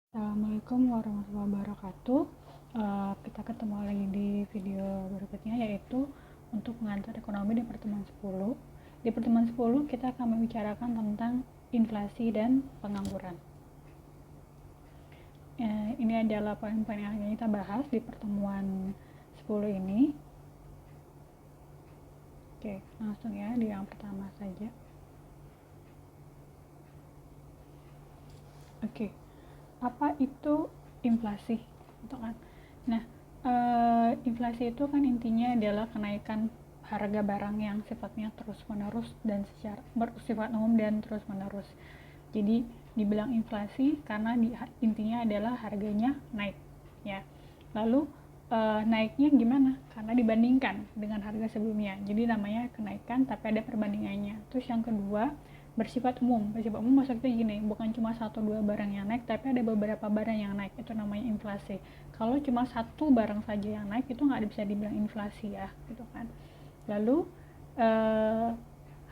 Assalamualaikum warahmatullahi wabarakatuh. Kita ketemu lagi di video berikutnya, yaitu untuk mengatur ekonomi di pertemuan 10. Di pertemuan 10 kita akan membicarakan tentang inflasi dan pengangguran. Ini adalah poin-poin yang akan kita bahas di pertemuan 10 ini. Oke, langsung ya di yang pertama saja. Oke, apa itu inflasi? Nah, inflasi itu kan intinya adalah kenaikan harga barang yang sifatnya terus-menerus dan secara bersifat umum dan terus-menerus. Jadi dibilang inflasi karena intinya adalah harganya naik, ya. Lalu naiknya gimana? Karena dibandingkan dengan harga sebelumnya. Jadi namanya kenaikan tapi ada perbandingannya. Terus yang kedua, bersifat umum maksudnya gini, bukan cuma satu dua barang yang naik tapi ada beberapa barang yang naik, itu namanya inflasi. Kalau cuma satu barang saja yang naik itu nggak bisa dibilang inflasi, ya gitu kan. Lalu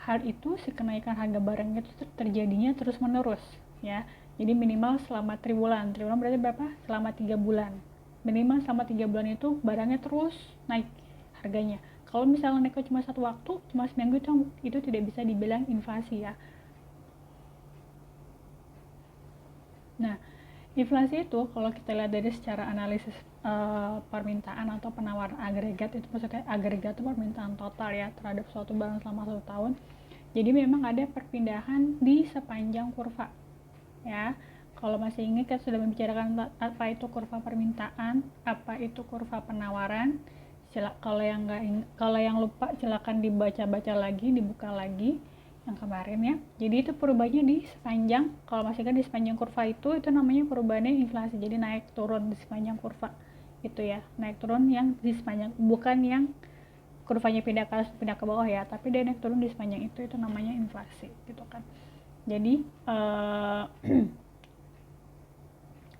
hal itu, si kenaikan harga barang itu terjadinya terus menerus, ya. Jadi minimal selama triwulan berarti berapa? Selama 3 bulan, minimal selama 3 bulan itu barangnya terus naik harganya. Kalau misalnya naiknya cuma satu waktu, cuma seminggu, itu tidak bisa dibilang inflasi, ya. Nah, inflasi itu kalau kita lihat dari secara analisis permintaan atau penawaran agregat, itu maksudnya agregat itu permintaan total ya terhadap suatu barang selama 1 tahun. Jadi memang ada perpindahan di sepanjang kurva, ya. Kalau masih ingat, kita sudah membicarakan apa itu kurva permintaan, apa itu kurva penawaran. Kalau yang lupa silakan dibaca-baca lagi, dibuka lagi yang kemarin, ya. Jadi itu perubahannya di sepanjang, kalau masih kan di sepanjang kurva itu namanya perubahannya inflasi. Jadi naik turun di sepanjang kurva itu, ya, naik turun yang di sepanjang, bukan yang kurvanya pindah ke atas pindah ke bawah, ya, tapi dia naik turun di sepanjang itu namanya inflasi gitu kan. Jadi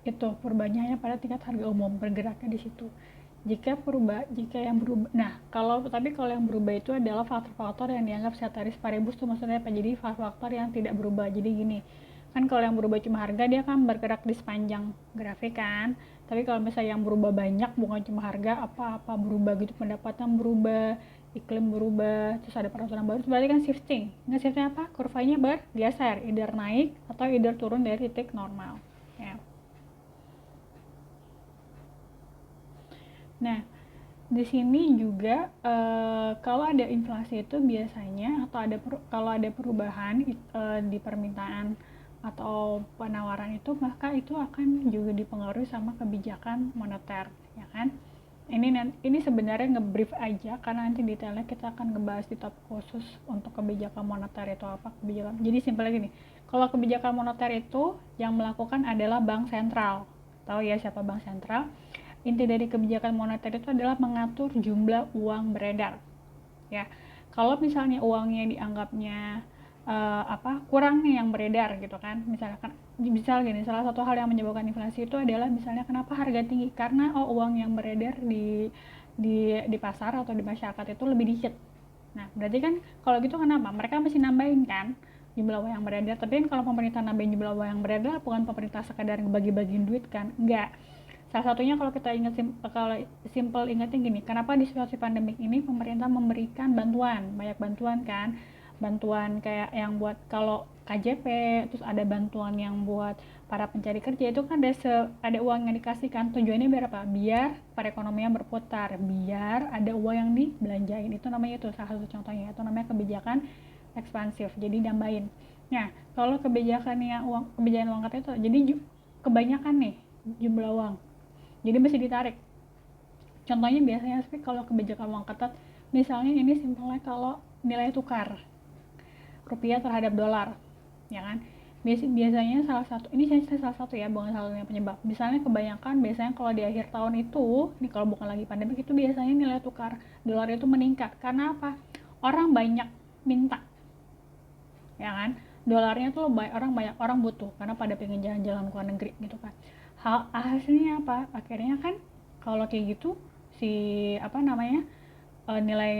itu perubahannya hanya pada tingkat harga umum, bergeraknya di situ. Jika yang berubah, nah kalau yang berubah itu adalah faktor-faktor yang dianggap ceteris paribus, itu maksudnya apa? Jadi faktor yang tidak berubah. Jadi gini, kan kalau yang berubah cuma harga, dia kan bergerak di sepanjang grafik kan. Tapi kalau misalnya yang berubah banyak, bukan cuma harga, apa-apa berubah gitu, pendapatan berubah, iklim berubah, terus ada peraturan baru, berarti kan shifting. Nggak, shifting apa? Kurvanya bergeser, either naik atau either turun dari titik normal, ya. Nah, di sini juga kalau ada inflasi itu biasanya, atau kalau ada perubahan di permintaan atau penawaran itu, maka itu akan juga dipengaruhi sama kebijakan moneter, ya kan. Ini sebenarnya ngebrief aja, karena nanti detailnya kita akan ngebahas di topik khusus untuk kebijakan moneter itu apa. Jadi simpel gini, kalau kebijakan moneter itu yang melakukan adalah bank sentral. Tahu ya siapa bank sentral? Inti dari kebijakan moneter itu adalah mengatur jumlah uang beredar, ya. Kalau misalnya uangnya dianggapnya kurang nih yang beredar gitu kan, misal gini, salah satu hal yang menyebabkan inflasi itu adalah misalnya kenapa harga tinggi, karena uang yang beredar di pasar atau di masyarakat itu lebih dikit. Nah, berarti kan kalau gitu kenapa mereka masih nambahin kan jumlah uang yang beredar. Tapi kan kalau pemerintah nambahin jumlah uang yang beredar, bukan pemerintah sekadar ngebagi-bagiin duit kan, enggak. Salah satunya kalau kita simple ingatnya gini, kenapa di situasi pandemik ini pemerintah memberikan banyak bantuan kan, bantuan kayak yang buat kalau KJP, terus ada bantuan yang buat para pencari kerja, itu kan ada uang yang dikasihkan, tujuannya biar apa? Biar perekonomian berputar, biar ada uang yang dibelanjain. Itu namanya, itu salah satu contohnya, itu namanya kebijakan ekspansif, jadi nambahin. Nah, kalau kebijakan uang kata itu, jadi kebanyakan nih jumlah uang, jadi mesti ditarik. Contohnya biasanya sih kalau kebijakan uang ketat, misalnya ini simpelnya kalau nilai tukar rupiah terhadap dolar, ya kan. Biasanya salah satu ya, bukan salah satunya penyebab. Misalnya kebanyakan biasanya kalau di akhir tahun itu, ini kalau bukan lagi pandemi, itu biasanya nilai tukar dolar itu meningkat. Karena apa? Orang banyak minta, ya kan. Dolarnya tuh banyak orang butuh karena pada pengen jalan-jalan ke luar negeri gitu kan. Hasilnya apa? Akhirnya kan kalau kayak gitu, si nilai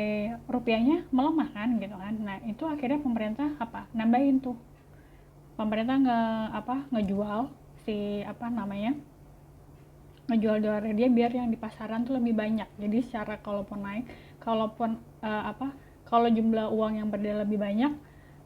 rupiahnya melemah kan gitu kan. Nah, itu akhirnya pemerintah nambahin tuh. Pemerintah ngejual si ngejual dolarnya dia biar yang di pasaran tuh lebih banyak. Jadi secara kalaupun naik, kalau jumlah uang yang beredar lebih banyak,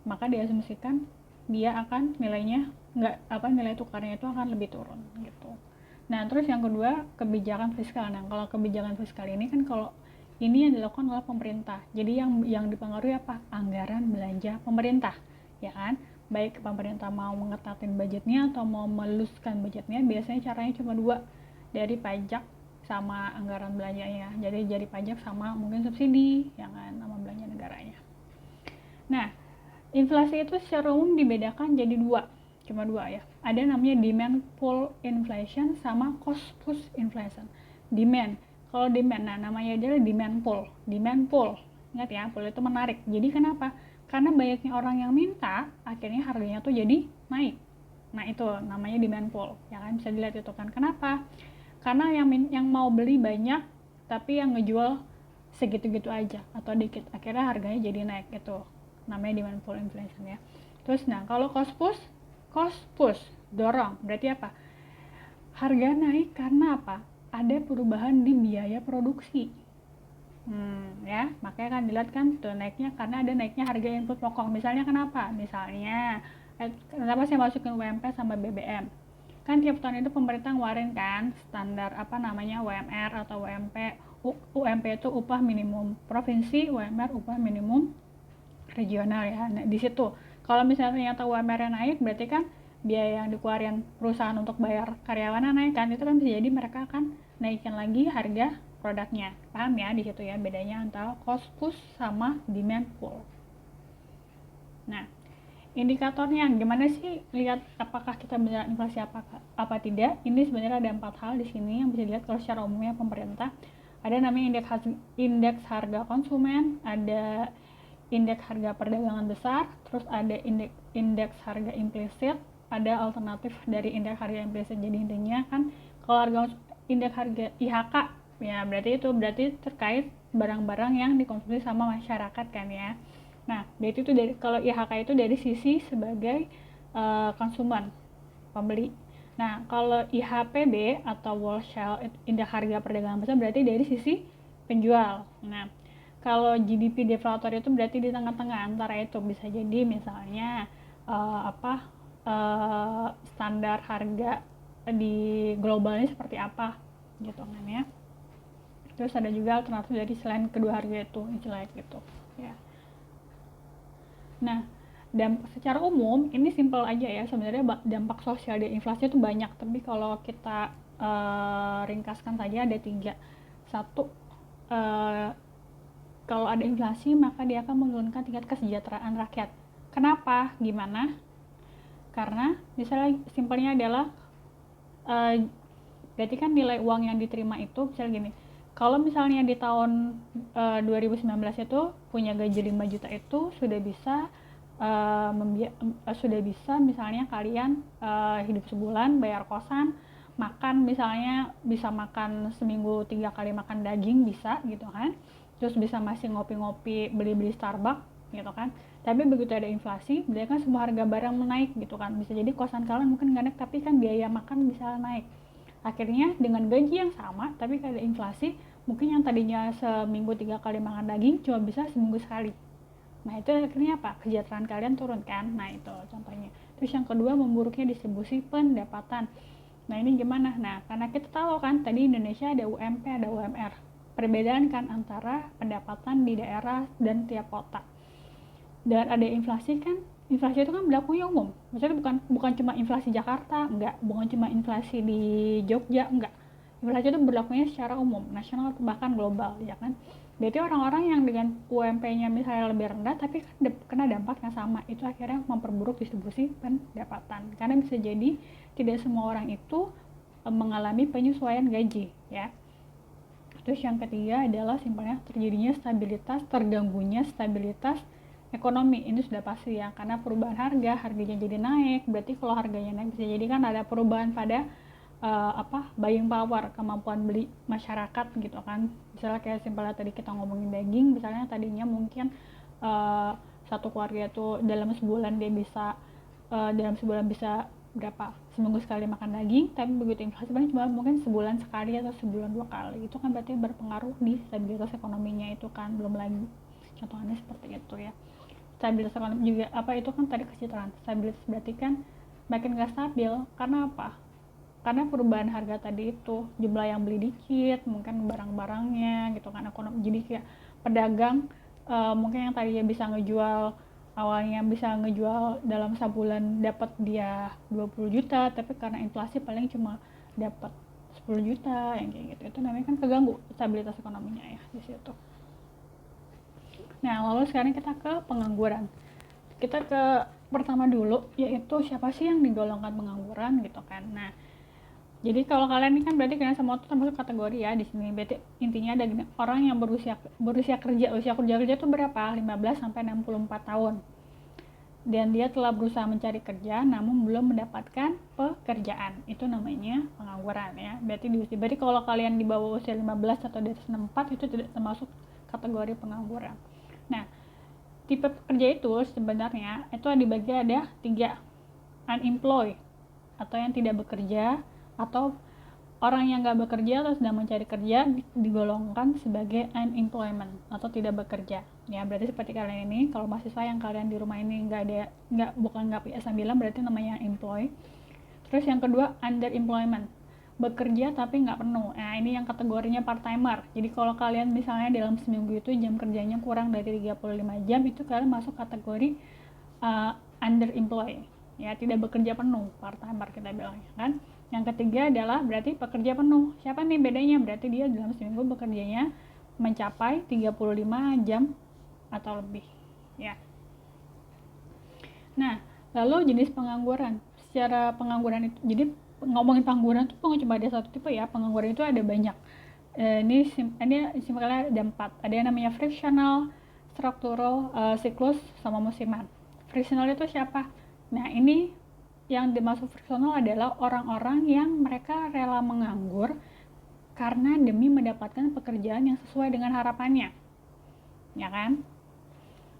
maka diasumsikan dia akan nilai tukarnya itu akan lebih turun gitu. Nah, terus yang kedua, kebijakan fiskal. Nah, kalau kebijakan fiskal ini kan kalau ini yang dilakukan oleh pemerintah. Jadi yang dipengaruhi apa? Anggaran belanja pemerintah, ya kan? Baik pemerintah mau ngetatin budgetnya atau mau meluskan budgetnya, biasanya caranya cuma dua, dari pajak sama anggaran belanjanya. Jadi dari pajak sama mungkin subsidi, ya kan, sama belanja negaranya. Nah, inflasi itu secara umum dibedakan jadi cuma dua ya. Ada namanya demand pull inflation sama cost push inflation. Demand, kalau demand, nah namanya adalah demand pull. Demand pull, ingat ya, pull itu menarik. Jadi kenapa? Karena banyaknya orang yang minta, akhirnya harganya tuh jadi naik. Nah itu namanya demand pull, ya kan, bisa dilihat itu kan. Kenapa? Karena yang mau beli banyak, tapi yang ngejual segitu-gitu aja atau dikit, akhirnya harganya jadi naik. Itu namanya demand pull inflation ya. Terus nah, kalau cost push dorong, berarti apa? Harga naik karena apa? Ada perubahan di biaya produksi. Ya, makanya kan dilihat kan tuh naiknya karena ada naiknya harga input pokok. Misalnya kenapa? Misalnya kenapa saya masukin UMP sama BBM? Kan tiap tahun itu pemerintah ngeluarin kan standar UMR atau UMP. UMP itu upah minimum provinsi, UMR upah minimum regional ya. Nah, di situ kalau misalnya ternyata UMR-nya naik, berarti kan biaya yang dikeluarin perusahaan untuk bayar karyawannya naik kan, itu kan bisa jadi mereka akan naikin lagi harga produknya. Paham ya di situ ya bedanya antara cost push sama demand pull. Nah, indikatornya gimana sih lihat apakah kita benar inflasi apa tidak? Ini sebenarnya ada 4 hal di sini yang bisa dilihat kalau secara umumnya pemerintah. Ada namanya indeks harga konsumen, ada indeks harga perdagangan besar, terus ada indeks harga implisit, ada alternatif dari indeks harga implisit. Jadi intinya kan kalau indeks harga IHK ya berarti terkait barang-barang yang dikonsumsi sama masyarakat kan ya. Nah, berarti itu kalau IHK itu dari sisi sebagai konsumen, pembeli. Nah, kalau IHPB atau Wholesale indeks harga perdagangan besar berarti dari sisi penjual. Nah, kalau GDP deflator itu berarti di tengah-tengah antara itu, bisa jadi misalnya standar harga di globalnya seperti apa gitu kan ya. Terus ada juga alternatif dari selain kedua harga itu istilahnya gitu ya. Nah, secara umum ini simpel aja ya, sebenarnya dampak sosial dari inflasi itu banyak, tapi kalau kita ringkaskan saja ada 3. Satu, kalau ada inflasi maka dia akan menurunkan tingkat kesejahteraan rakyat. Kenapa? Gimana? Karena misalnya simpelnya adalah berarti kan nilai uang yang diterima itu misalnya gini, kalau misalnya di tahun 2019 itu punya gaji 5 juta itu sudah bisa misalnya kalian hidup sebulan, bayar kosan, makan misalnya bisa makan seminggu 3 kali makan daging bisa gitu kan, terus bisa masih ngopi-ngopi, beli-beli Starbucks gitu kan. Tapi begitu ada inflasi, berarti kan semua harga barang menaik gitu kan, bisa jadi kosan kalian mungkin nggak naik tapi kan biaya makan bisa naik. Akhirnya dengan gaji yang sama tapi kalau ada inflasi, mungkin yang tadinya seminggu 3 kali makan daging cuma bisa seminggu sekali. Nah itu akhirnya apa? Kesejahteraan kalian turun kan. Nah itu contohnya. Terus yang kedua, memburuknya distribusi pendapatan. Nah ini gimana? Nah karena kita tahu kan tadi Indonesia ada UMP ada UMR. Perbedaan kan antara pendapatan di daerah dan tiap kota. Dan ada inflasi kan, inflasi itu kan berlakunya umum. Maksudnya bukan cuma inflasi Jakarta, bukan cuma inflasi di Jogja, enggak. Inflasi itu berlakunya secara umum, nasional bahkan global, ya kan. Berarti orang-orang yang dengan UMP-nya misalnya lebih rendah tapi kena dampak yang sama, itu akhirnya memperburuk distribusi pendapatan. Karena bisa jadi tidak semua orang itu mengalami penyesuaian gaji, ya. Terus yang ketiga adalah simpelnya terganggunya stabilitas ekonomi. Ini sudah pasti ya, karena perubahan harganya jadi naik. Berarti kalau harganya naik bisa jadi kan ada perubahan pada buying power, kemampuan beli masyarakat gitu kan. Misalnya kayak simpelnya tadi kita ngomongin daging, misalnya tadinya mungkin satu keluarga itu dalam sebulan bisa berapa, seminggu sekali makan daging, tapi begitu inflasi paling cuma mungkin sebulan sekali atau sebulan 2 kali, itu kan berarti berpengaruh di stabilitas ekonominya itu kan. Belum lagi contohnya seperti itu ya. Stabilitas ekonomi juga apa itu kan tadi kesejahteraan. Stabilitas berarti kan makin gak stabil, karena apa? Karena perubahan harga tadi itu, jumlah yang beli dikit, mungkin barang-barangnya gitu kan, ekonomi. Jadi kayak pedagang mungkin yang tadinya bisa ngejual, awalnya bisa ngejual dalam sebulan dapat dia 20 juta, tapi karena inflasi paling cuma dapat 10 juta yang kayak gitu. Itu namanya kan keganggu stabilitas ekonominya ya di situ. Nah, lalu sekarang kita ke pengangguran. Kita ke pertama dulu, yaitu siapa sih yang digolongkan pengangguran gitu kan. Nah, jadi kalau kalian ini kan berarti kalian semua tuh termasuk kategori ya di sini. Berarti intinya ada gini, orang yang berusia kerja. Usia kerja itu berapa? 15 sampai 64 tahun. Dan dia telah berusaha mencari kerja namun belum mendapatkan pekerjaan. Itu namanya pengangguran ya. Berarti kalau kalian di bawah usia 15 atau di atas 64 itu tidak termasuk kategori pengangguran. Nah, tipe pekerja itu sebenarnya itu dibagi ada 3. Unemployed atau yang tidak bekerja, atau orang yang nggak bekerja atau sedang mencari kerja digolongkan sebagai unemployment atau tidak bekerja. Ya, berarti seperti kalian ini, kalau mahasiswa yang kalian di rumah ini bukan nggak punya S9 berarti namanya unemployed. Terus yang kedua underemployment, bekerja tapi nggak penuh. Nah, ini yang kategorinya part timer. Jadi kalau kalian misalnya dalam seminggu itu jam kerjanya kurang dari 35 jam, itu kalian masuk kategori underemployed. Ya, tidak bekerja penuh, part timer kita bilangnya kan. Yang ketiga adalah berarti pekerja penuh. Siapa nih bedanya? Berarti dia dalam seminggu bekerjanya mencapai 35 jam atau lebih ya. Nah, lalu jenis pengangguran. Secara pengangguran itu, jadi ngomongin pengangguran itu bukan cuma ada satu tipe ya. Pengangguran itu ada banyak. Ini simpelnya ada 4. Ada yang namanya frictional, struktural, siklus, sama musiman. Frictional itu siapa? Nah, ini yang dimaksud frictional adalah orang-orang yang mereka rela menganggur karena demi mendapatkan pekerjaan yang sesuai dengan harapannya, ya kan?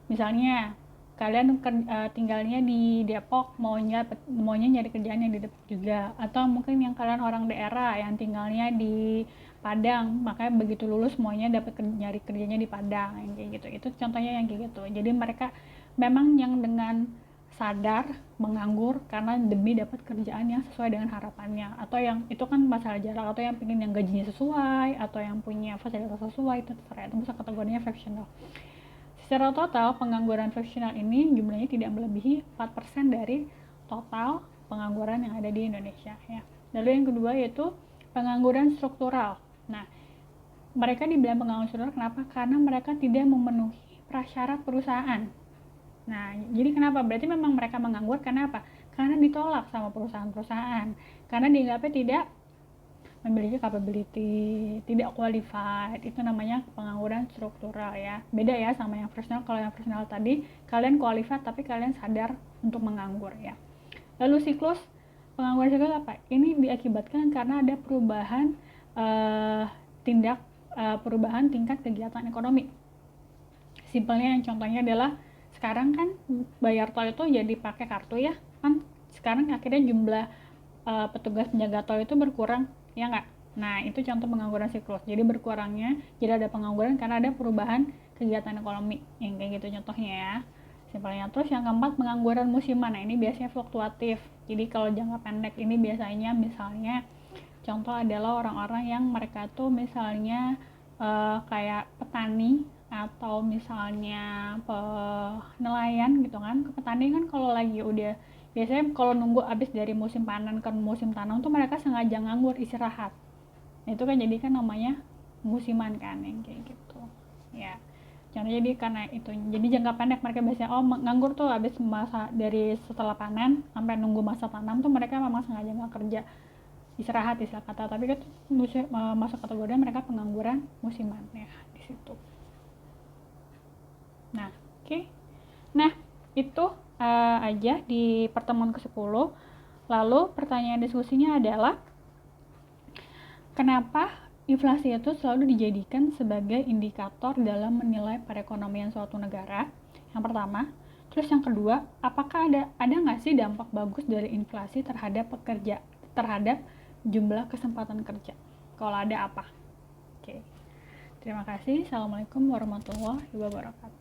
Misalnya kalian tinggalnya di Depok, maunya nyari kerjaan yang di Depok juga, atau mungkin yang kalian orang daerah yang tinggalnya di Padang, makanya begitu lulus maunya dapat nyari kerjanya di Padang, yang kayak gitu. Itu contohnya yang kayak gitu. Jadi mereka memang yang dengan sadar menganggur karena demi dapat kerjaan yang sesuai dengan harapannya, atau yang itu kan masalah jarak, atau yang pengen yang gajinya sesuai, atau yang punya fasilitas sesuai, itu terserah. Itu bisa kategorinya fractional. Secara total pengangguran fractional ini jumlahnya tidak melebihi 4% dari total pengangguran yang ada di Indonesia ya. Lalu yang kedua yaitu pengangguran struktural. Nah, mereka dibilang pengangguran struktural kenapa? Karena mereka tidak memenuhi prasyarat perusahaan. Nah, jadi kenapa? Berarti memang mereka menganggur karena apa? Karena ditolak sama perusahaan-perusahaan. Karena dianggapnya tidak memiliki capability, tidak qualified. Itu namanya pengangguran struktural ya. Beda ya sama yang fractional. Kalau yang fractional tadi, kalian qualified tapi kalian sadar untuk menganggur ya. Lalu siklus, pengangguran siklus apa? Ini diakibatkan karena ada perubahan perubahan tingkat kegiatan ekonomi. Simpelnya yang contohnya adalah sekarang kan bayar tol itu jadi pakai kartu ya kan. Sekarang akhirnya jumlah petugas penjaga tol itu berkurang ya nggak. Nah, itu contoh pengangguran siklus. Jadi berkurangnya, jadi ada pengangguran karena ada perubahan kegiatan ekonomi yang kayak gitu contohnya ya. Simpelnya. Terus yang keempat pengangguran musiman. Nah, ini biasanya fluktuatif. Jadi kalau jangka pendek ini biasanya misalnya contoh adalah orang-orang yang mereka tuh misalnya kayak petani atau misalnya nelayan gitu kan. Ke petani kan kalau lagi udah biasanya kalau nunggu habis dari musim panen ke musim tanam tuh mereka sengaja nganggur istirahat. Nah, itu kan jadi kan namanya musiman kan yang kayak gitu ya. Contohnya jadi karena itu jadi jangka pendek mereka biasanya nganggur tuh habis masa dari setelah panen sampai nunggu masa tanam tuh mereka memang sengaja nggak kerja, istirahat istilah kata, tapi kan masuk kategori mereka pengangguran musiman ya di situ. Nah, oke. Nah, itu aja di pertemuan ke-10. Lalu pertanyaan diskusinya adalah kenapa inflasi itu selalu dijadikan sebagai indikator dalam menilai perekonomian suatu negara? Yang pertama, Terus yang kedua, apakah ada nggak sih dampak bagus dari inflasi terhadap jumlah kesempatan kerja? Kalau ada apa? Oke. Terima kasih. Assalamualaikum warahmatullahi wabarakatuh.